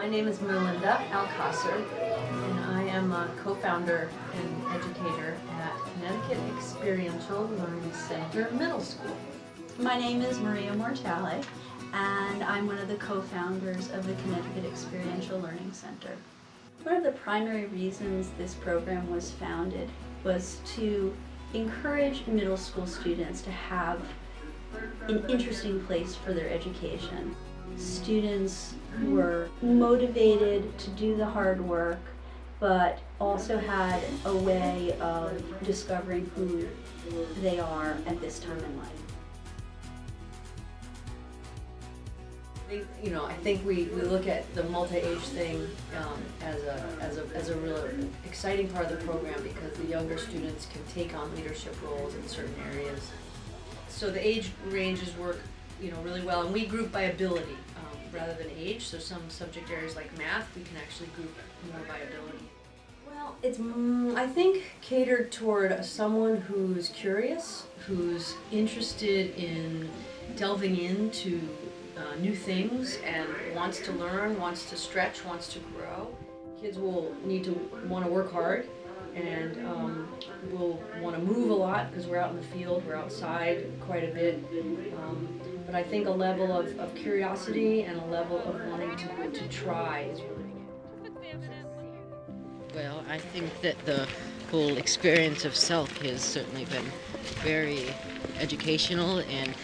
My name is Melinda Alcasser, and I am a co-founder and educator at Connecticut Experiential Learning Center Middle School. My name is Maria Mortale, and I'm one of the co-founders of the Connecticut Experiential Learning Center. One of the primary reasons this program was founded was to encourage middle school students to have an interesting place for their education. Students were motivated to do the hard work, but also had a way of discovering who they are at this time in life. I think we look at the multi-age thing as a real exciting part of the program because the younger students can take on leadership roles in certain areas. So the age ranges work really well, and we group by ability rather than age. So some subject areas like math, we can actually group more by ability. Well, it's I think catered toward someone who's curious, who's interested in delving into new things and wants to learn, wants to stretch, wants to grow. Kids will need to want to work hard and will want to move a lot because we're out in the field, we're outside quite a bit. But I think a level of curiosity and a level of wanting to try is really good. Well, I think that the whole experience of CELC has certainly been very educational, and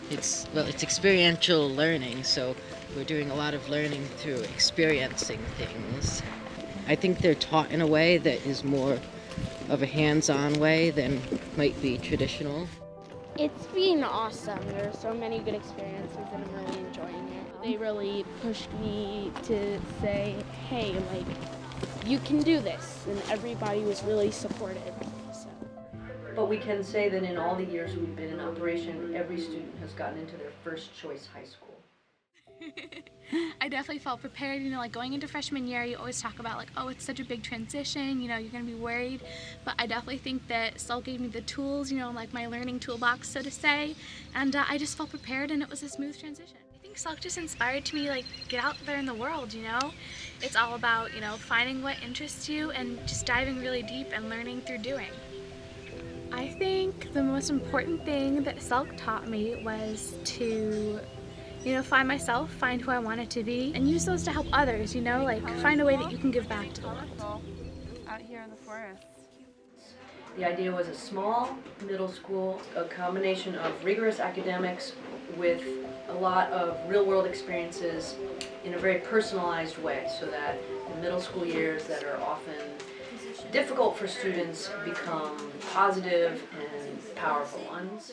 it's experiential learning, so we're doing a lot of learning through experiencing things. I think they're taught in a way that is more of a hands-on way than might be traditional. It's been awesome. There are so many good experiences and I'm really enjoying it. They really pushed me to say, hey, you can do this, and everybody was really supportive. So. But we can say that in all the years we've been in operation, every student has gotten into their first choice high school. I definitely felt prepared, going into freshman year, you always talk about oh, it's such a big transition, you're going to be worried, but I definitely think that CELC gave me the tools, my learning toolbox, so to say, and I just felt prepared, and it was a smooth transition. I think CELC just inspired to me, get out there in the world, It's all about, finding what interests you and just diving really deep and learning through doing. I think the most important thing that CELC taught me was to find myself, find who I wanted to be, and use those to help others, find a way that you can give back to the world. Out here in the forest. The idea was a small middle school, a combination of rigorous academics with a lot of real-world experiences in a very personalized way, so that the middle school years that are often difficult for students become positive and powerful ones.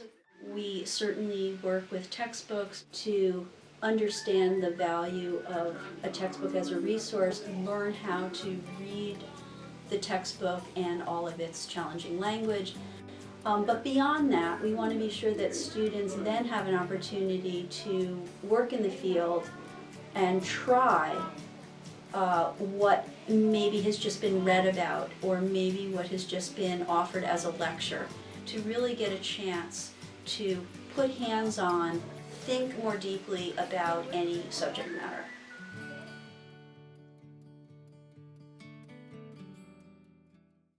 We certainly work with textbooks to understand the value of a textbook as a resource and learn how to read the textbook and all of its challenging language. But beyond that, we want to be sure that students then have an opportunity to work in the field and try what maybe has just been read about, or maybe what has just been offered as a lecture, to really get a chance to put hands on, think more deeply about any subject matter.